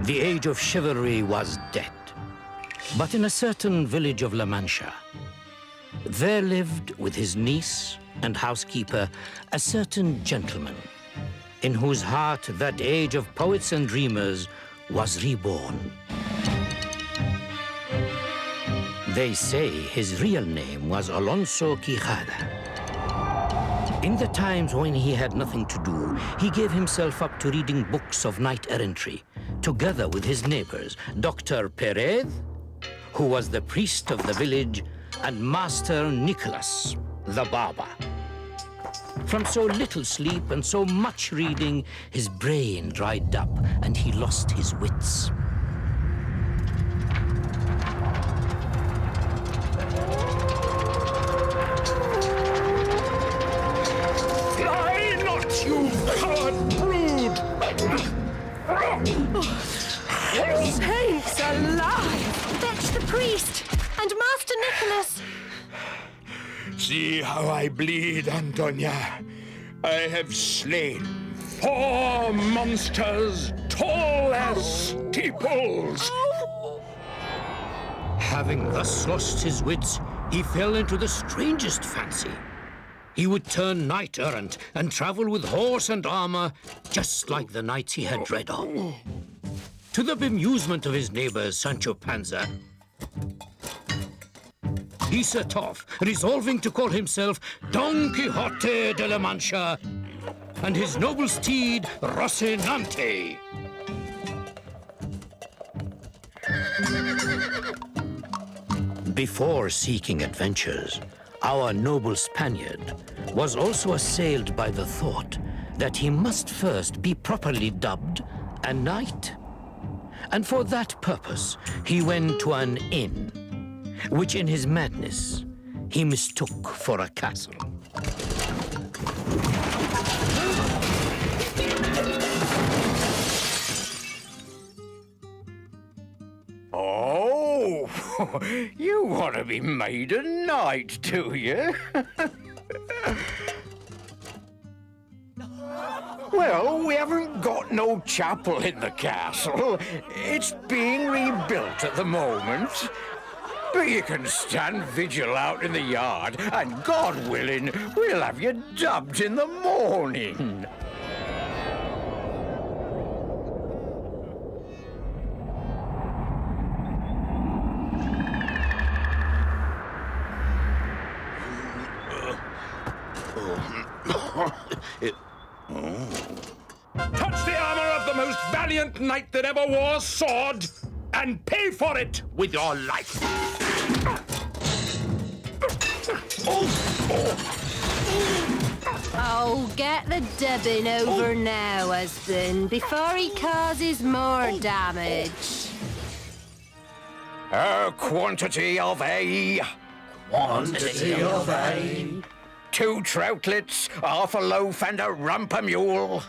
The age of chivalry was dead. But in a certain village of La Mancha, there lived with his niece and housekeeper a certain gentleman in whose heart that age of poets and dreamers was reborn. They say his real name was Alonso Quixada. In the times when he had nothing to do, he gave himself up to reading books of knight-errantry, together with his neighbors, Dr. Perez, who was the priest of the village, and Master Nicholas, the barber. From so little sleep and so much reading, his brain dried up and he lost his wits. Fly not, you coward brood! Saints alive! Fetch the priest and Master Nicholas! See how I bleed, Antonia. I have slain 4 monsters tall as steeples. Having thus lost his wits, he fell into the strangest fancy. He would turn knight-errant and travel with horse and armor, just like the knights he had read of. To the bemusement of his neighbors, Sancho Panza, he set off, resolving to call himself Don Quixote de la Mancha and his noble steed, Rocinante. Before seeking adventures, our noble Spaniard was also assailed by the thought that he must first be properly dubbed a knight. And for that purpose, he went to an inn, which in his madness he mistook for a castle. Oh, you want to be made a knight, do you? Well, we haven't got no chapel in the castle. It's being rebuilt at the moment. But you can stand vigil out in the yard, and God willing, we'll have you dubbed in the morning. Touch the armor of the most valiant knight that ever wore a sword, and pay for it with your life. Oh, get the dubbing over now, husband, before he causes more damage. A quantity of A. Quantity of A. 2 troutlets, half a loaf, and a rump a mule.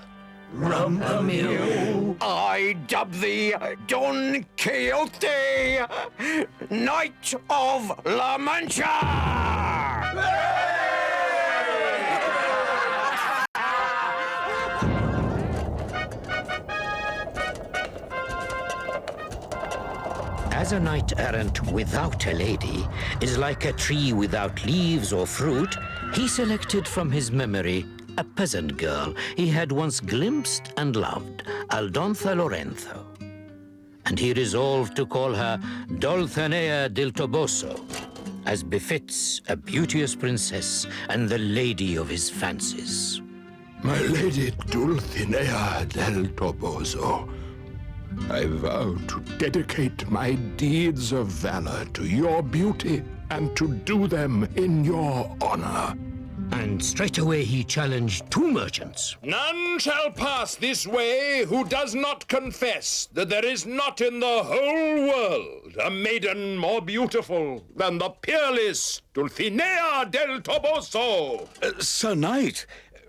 Rump a mule. I dub thee Don Quixote, Knight of La Mancha! As a knight-errant without a lady is like a tree without leaves or fruit, he selected from his memory a peasant girl he had once glimpsed and loved, Aldonza Lorenzo. And he resolved to call her Dulcinea del Toboso, as befits a beauteous princess and the lady of his fancies. My lady Dulcinea del Toboso, I vow to dedicate my deeds of valor to your beauty and to do them in your honor. And straightway he challenged 2 merchants. None shall pass this way who does not confess that there is not in the whole world a maiden more beautiful than the peerless Dulcinea del Toboso. Sir Knight,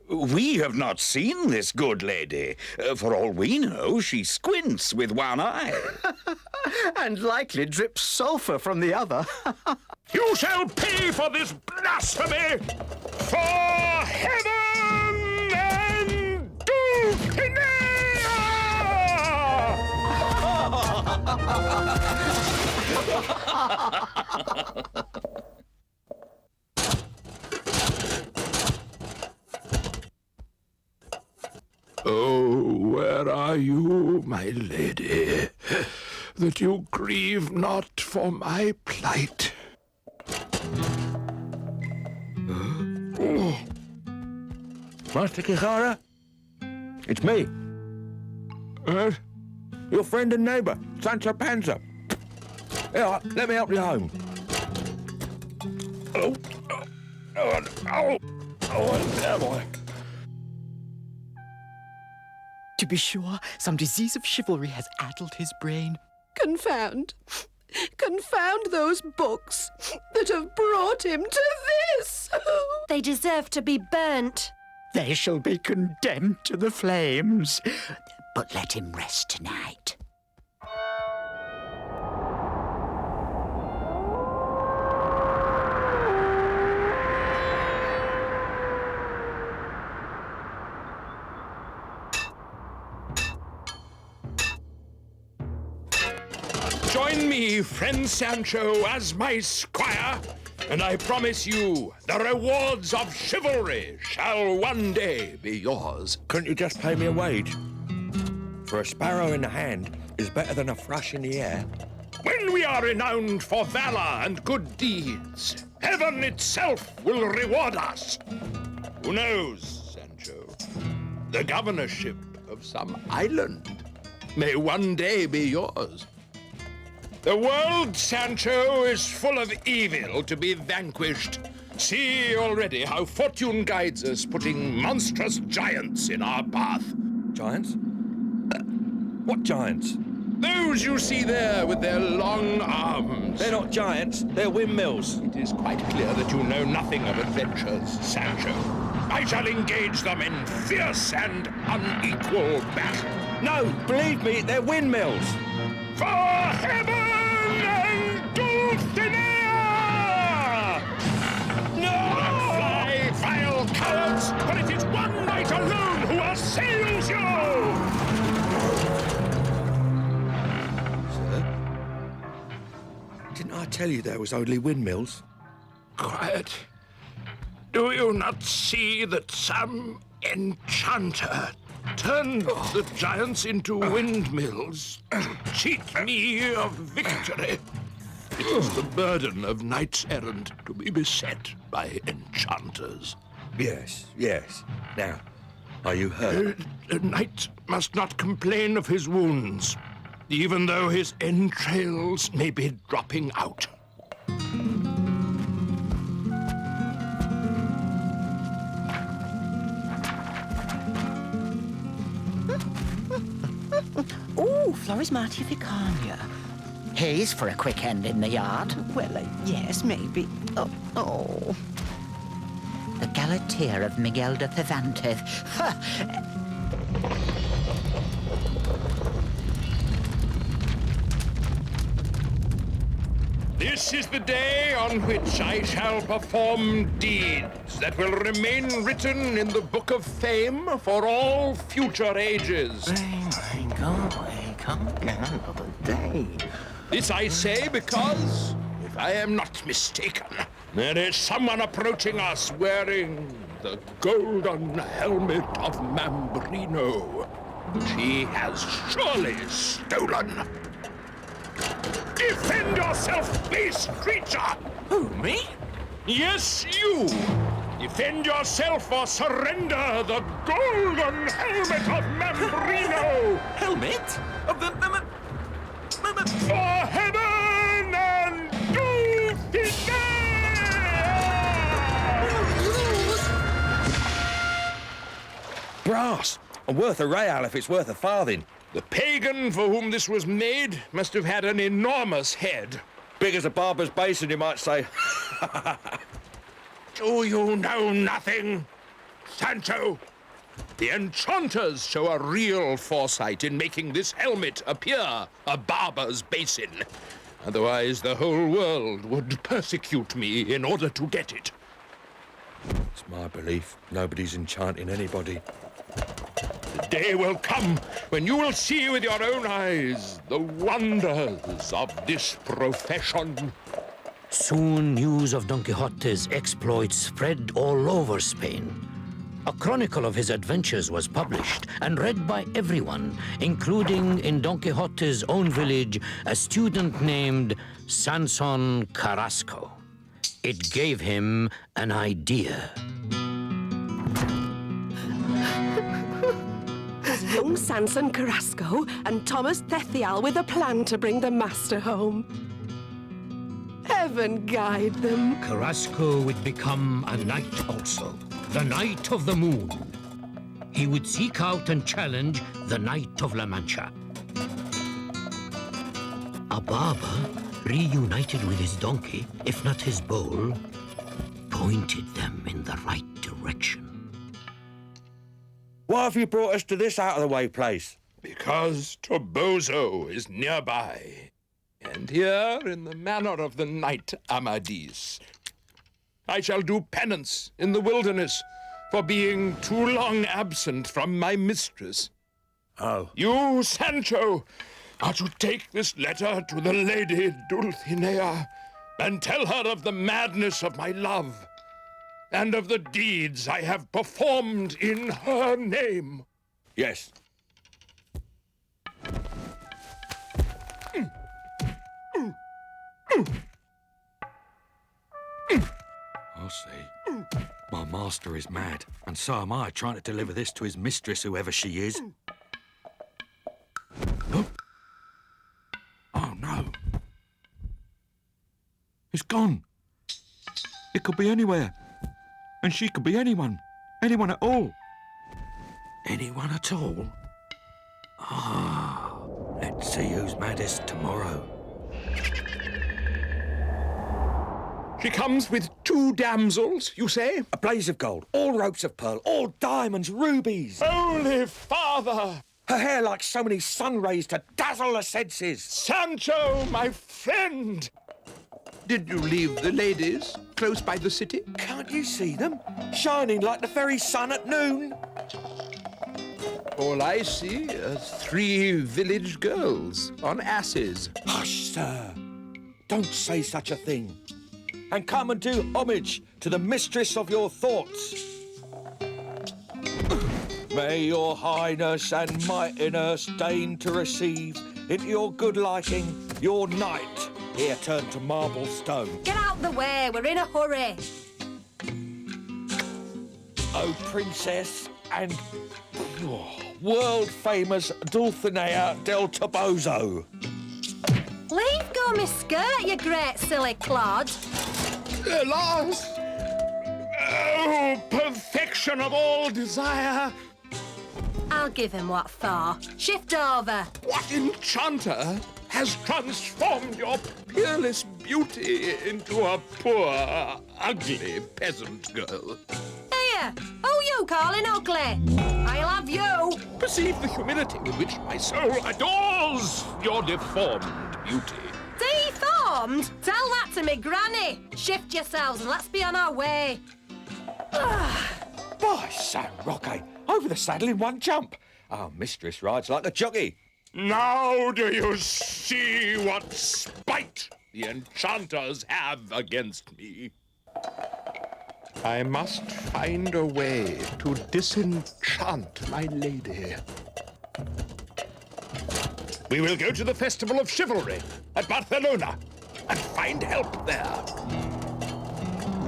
we have not seen this good lady. For all we know, she squints with one eye. And likely drips sulphur from the other. You shall pay for this blasphemy! For heaven and Dulcinea! Oh, where are you, my lady, that you grieve not for my plight? Master Quixote? It's me, What? your friend and neighbour, Sancho Panza. Here, let me help you home. There, boy. To be sure, some disease of chivalry has addled his brain. Confound those books that have brought him to this. They deserve to be burnt. They shall be condemned to the flames. But let him rest tonight. Join me, friend Sancho, as my squire, and I promise you the rewards of chivalry shall one day be yours. Couldn't you just pay me a wage? For a sparrow in the hand is better than a thrush in the air. When we are renowned for valor and good deeds, heaven itself will reward us. Who knows, Sancho? The governorship of some island may one day be yours. The world, Sancho, is full of evil to be vanquished. See already how fortune guides us, putting monstrous giants in our path. Giants? What giants? Those you see there with their long arms. They're not giants, they're windmills. It is quite clear that you know nothing of adventures, Sancho. I shall engage them in fierce and unequal battle. No, believe me, they're windmills. For heaven and Dulcinea! No! Fly, vile cowards, for it is one knight alone who assails you! Sir? Didn't I tell you there was only windmills? Quiet. Do you not see that some enchanter turned the giants into windmills to cheat me of victory? It is the burden of knights errant to be beset by enchanters. Yes, yes. Now, are you hurt? A knight must not complain of his wounds, even though his entrails may be dropping out. Oh, Flores Martificania. Hayes for a quick end in the yard. Well, yes, maybe. Oh. The Galatea of Miguel de Cervantes. This is the day on which I shall perform deeds that will remain written in the Book of Fame for all future ages. Wake up again another day. This I say because, if I am not mistaken, there is someone approaching us wearing the golden helmet of Mambrino, which he has surely stolen. Defend yourself, base creature! Who, me? Yes, you! Defend yourself or surrender the golden helmet of Mambrino! Helmet? Of the For heaven and Dulcinea! Brass! And worth a real if it's worth a farthing. The pagan for whom this was made must have had an enormous head. Big as a barber's basin, you might say. Do you know nothing, Sancho? The enchanters show a real foresight in making this helmet appear a barber's basin. Otherwise, the whole world would persecute me in order to get it. It's my belief nobody's enchanting anybody. The day will come when you will see with your own eyes the wonders of this profession. Soon news of Don Quixote's exploits spread all over Spain. A chronicle of his adventures was published and read by everyone, including in Don Quixote's own village a student named Sanson Carrasco. It gave him an idea. Young Sanson Carrasco and Thomas Thethial with a plan to bring the master home. Heaven guide them. Carrasco would become a knight also, the Knight of the Moon. He would seek out and challenge the Knight of La Mancha. A barber, reunited with his donkey, if not his bowl, pointed them in the right direction. Why have you brought us to this out-of-the-way place? Because Toboso is nearby. And here, in the manner of the knight Amadis, I shall do penance in the wilderness for being too long absent from my mistress. Oh. You, Sancho, are to take this letter to the lady Dulcinea and tell her of the madness of my love and of the deeds I have performed in her name. Yes. I see. My master is mad, and so am I, trying to deliver this to his mistress, whoever she is. Oh, oh no. It's gone. It could be anywhere. And she could be anyone. Anyone at all. Anyone at all? Ah, let's see who's maddest tomorrow. She comes with 2 damsels, you say? A blaze of gold, all ropes of pearl, all diamonds, rubies. Holy Father! Her hair like so many sun rays to dazzle the senses. Sancho, my friend! Did you leave the ladies close by the city? Can't you see them? Shining like the very sun at noon. All I see are 3 village girls on asses. Hush, sir. Don't say such a thing. And come and do homage to the mistress of your thoughts. May your highness and mightiness deign to receive into your good liking your knight, here turned to marble stone. Get out the way, we're in a hurry. O princess and world-famous Dulcinea del Toboso. Leave go my skirt, you great silly clod. Alas! Oh, perfection of all desire! I'll give him what for. Shift over. What enchanter has transformed your peerless beauty into a poor, ugly peasant girl? Here, who you calling ugly? I'll have you. Perceive the humility with which my soul adores your deformed beauty. Deformed? Tell that to me granny. Shift yourselves and let's be on our way. By San Roque, over the saddle in one jump. Our mistress rides like a jockey. Now do you see what spite the enchanters have against me? I must find a way to disenchant my lady. We will go to the Festival of Chivalry at Barcelona and find help there.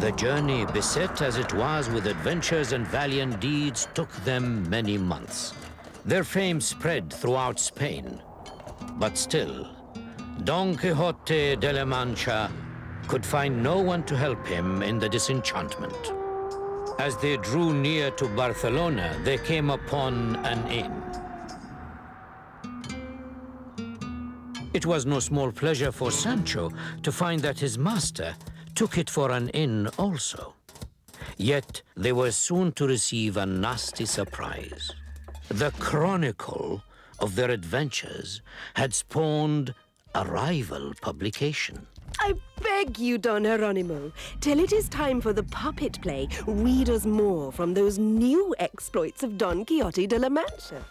The journey, beset as it was with adventures and valiant deeds, took them many months. Their fame spread throughout Spain. But still, Don Quixote de la Mancha could find no one to help him in the disenchantment. As they drew near to Barcelona, they came upon an inn. It was no small pleasure for Sancho to find that his master took it for an inn also. Yet they were soon to receive a nasty surprise. The chronicle of their adventures had spawned a rival publication. I beg you, Don Jeronimo, till it is time for the puppet play, read us more from those new exploits of Don Quixote de la Mancha.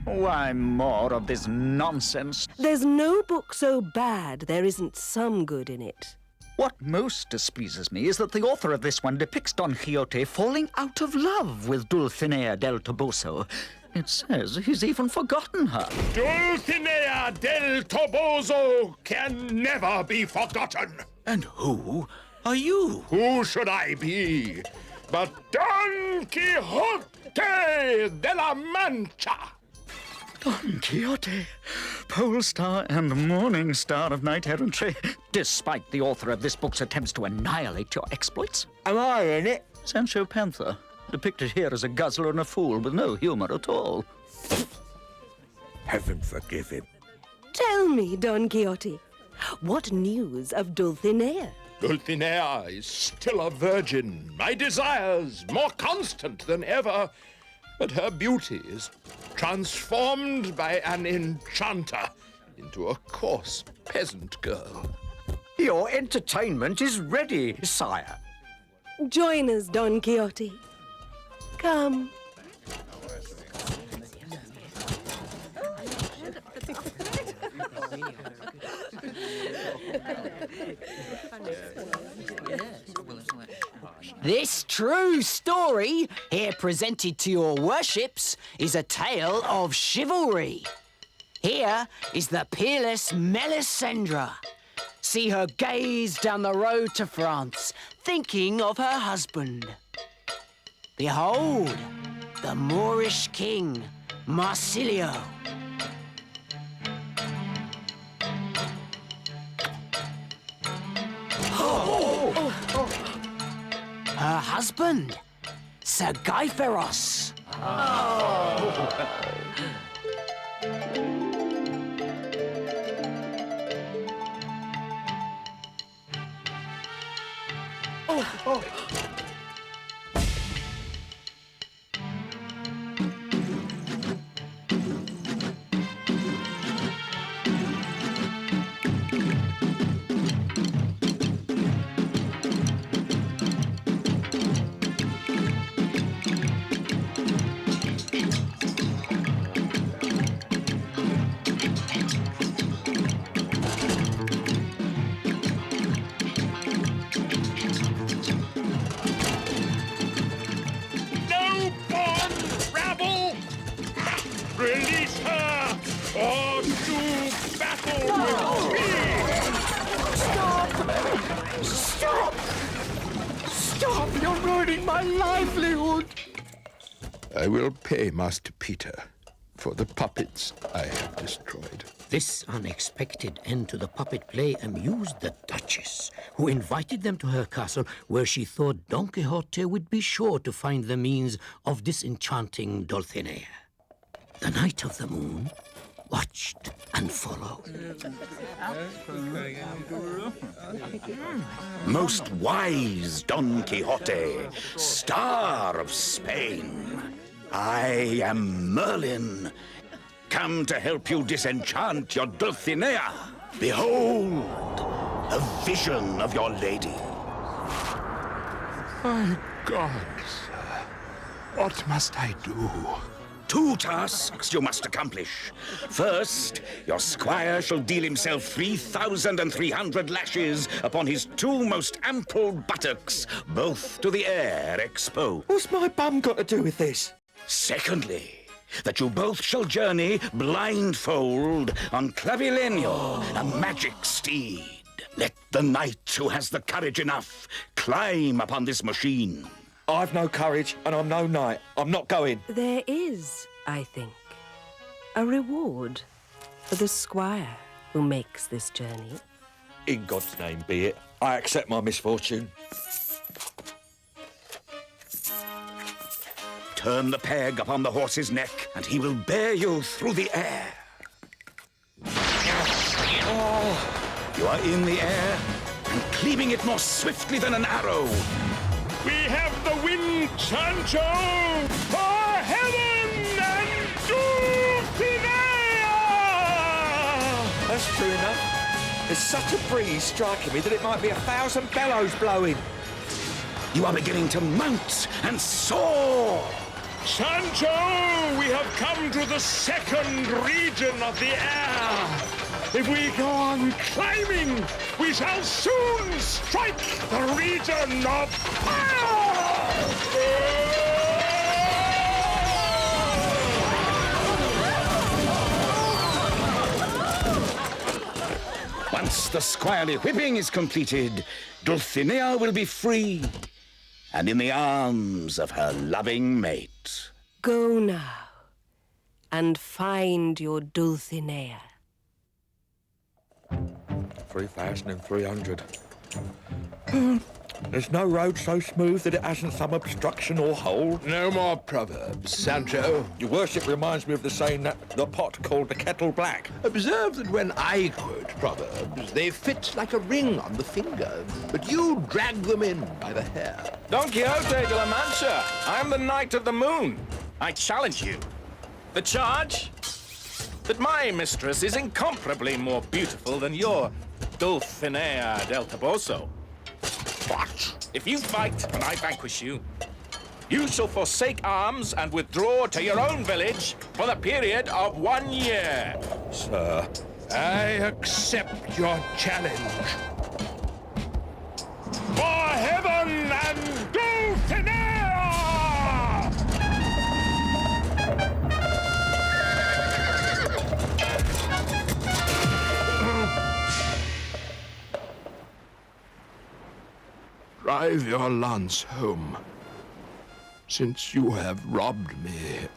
Why more of this nonsense? There's no book so bad there isn't some good in it. What most displeases me is that the author of this one depicts Don Quixote falling out of love with Dulcinea del Toboso. It says he's even forgotten her. Dulcinea del Toboso can never be forgotten. And who are you? Who should I be but Don Quixote de la Mancha? Don Quixote, pole star and morning star of knight errantry, despite the author of this book's attempts to annihilate your exploits. Am I in it? Sancho Panza, depicted here as a guzzler and a fool with no humour at all. Heaven forgive him. Tell me, Don Quixote, what news of Dulcinea? Dulcinea is still a virgin, my desires more constant than ever, but her beauty is transformed by an enchanter into a coarse peasant girl. Your entertainment is ready, sire. Join us, Don Quixote. Come. This true story, here presented to your worships, is a tale of chivalry. Here is the peerless Melisendra. See her gaze down the road to France, thinking of her husband. Behold, the Moorish king, Marsilio. Her husband, Sir Gaiferos. No bonds, rabble! Release her, or do battle with me! Stop! Stop! You're ruining my livelihood! I will pay Master Peter for the puppets I have destroyed. This unexpected end to the puppet play amused the Duchess, who invited them to her castle, where she thought Don Quixote would be sure to find the means of disenchanting Dulcinea. The Knight of the Moon watched and followed. Most wise Don Quixote, star of Spain. I am Merlin, come to help you disenchant your Dulcinea. Behold, a vision of your lady. My God, sir, what must I do? 2 tasks you must accomplish. First, your squire shall deal himself 3,300 lashes upon his 2 most ample buttocks, both to the air exposed. What's my bum got to do with this? Secondly, that you both shall journey blindfold on Clavileño, a magic steed. Let the knight who has the courage enough climb upon this machine. I've no courage and I'm no knight. I'm not going. There is, I think, a reward for the squire who makes this journey. In God's name be it. I accept my misfortune. Turn the peg upon the horse's neck, and he will bear you through the air. You are in the air, and cleaving it more swiftly than an arrow. We have the wind, Sancho! For heaven and Dulcinea! That's true enough. There's such a breeze striking me that it might be 1,000 bellows blowing. You are beginning to mount and soar. Sancho, we have come to the second region of the air. If we go on climbing, we shall soon strike the region of fire! Once the squirely whipping is completed, Dulcinea will be free and in the arms of her loving mate. Go now and find your Dulcinea. 3,300. There's no road so smooth that it hasn't some obstruction or hole. No more proverbs, Sancho. Your worship reminds me of the saying that the pot called the kettle black. Observe that when I quote proverbs, they fit like a ring on the finger, but you drag them in by the hair. Don Quixote de la Mancha, I am the Knight of the Moon. I challenge you. The charge? That my mistress is incomparably more beautiful than your Dulcinea del Toboso. But if you fight and I vanquish you, you shall forsake arms and withdraw to your own village for the period of 1 year. Sir, I accept your challenge. For heaven and Dulcinea! Drive your lance home, since you have robbed me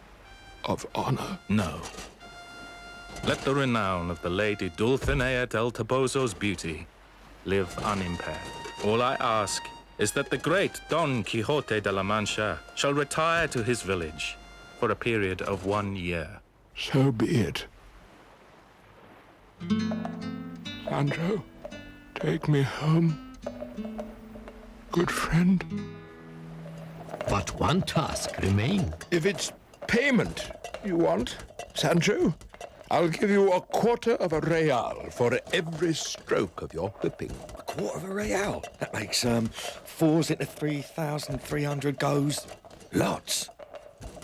of honor. No. Let the renown of the Lady Dulcinea del Toboso's beauty live unimpaired. All I ask is that the great Don Quixote de la Mancha shall retire to his village for a period of 1 year. So be it. Sancho, take me home. Good friend. But one task remained. If it's payment you want, Sancho, I'll give you 1/4 of a real for every stroke of your whipping. 1/4 of a real? That makes, 4s into 3,300 goes. Lots.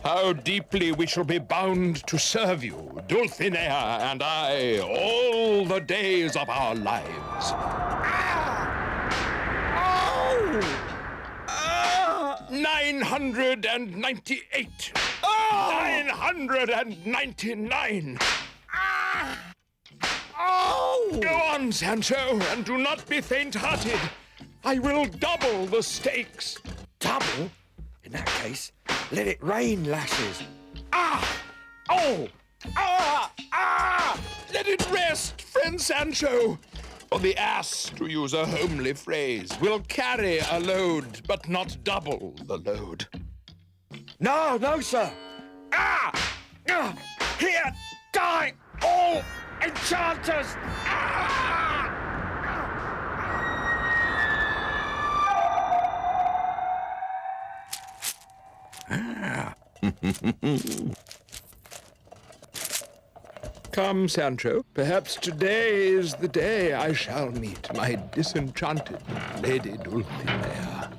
How deeply we shall be bound to serve you, Dulcinea and I, all the days of our lives. 998. 999. Go on, Sancho, and do not be faint-hearted. I will double the stakes. Double? In that case, let it rain lashes. Let it rest, friend Sancho. For the ass, to use a homely phrase, will carry a load, but not double the load. No, sir. Here, die, all enchanters! Come, Sancho. Perhaps today is the day I shall meet my disenchanted Lady Dulcinea.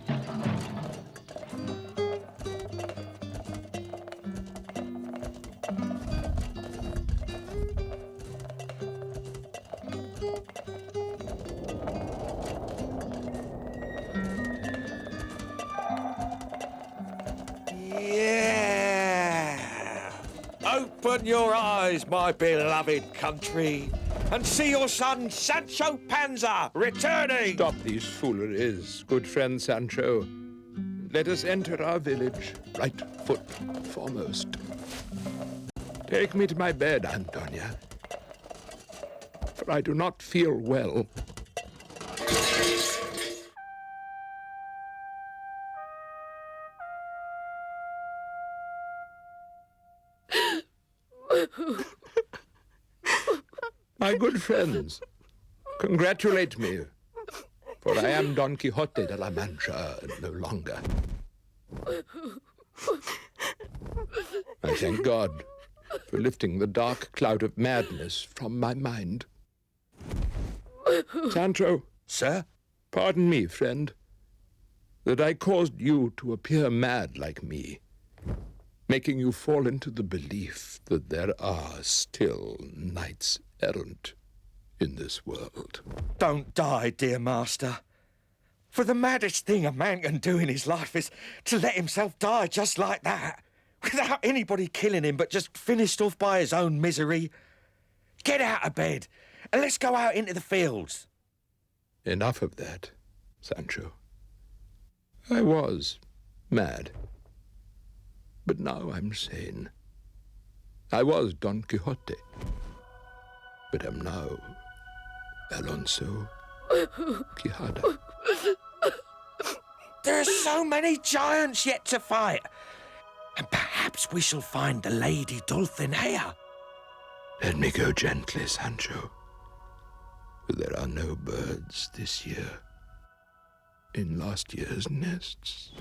Open your eyes, my beloved country, and see your son Sancho Panza returning! Stop these fooleries, good friend Sancho. Let us enter our village, right foot foremost. Take me to my bed, Antonia, for I do not feel well. My good friends, congratulate me, for I am Don Quixote de la Mancha no longer. I thank God for lifting the dark cloud of madness from my mind. Sancho. Sir? Pardon me, friend, that I caused you to appear mad like me. making you fall into the belief that there are still knights errant in this world. Don't die, dear master. For the maddest thing a man can do in his life is to let himself die just like that, without anybody killing him, but just finished off by his own misery. Get out of bed, and let's go out into the fields. Enough of that, Sancho. I was mad, but now I'm sane. I was Don Quixote, but am now Alonso Quijada. There are so many giants yet to fight, and perhaps we shall find the Lady Dulcinea. Let me go gently, Sancho, for there are no birds this year in last year's nests.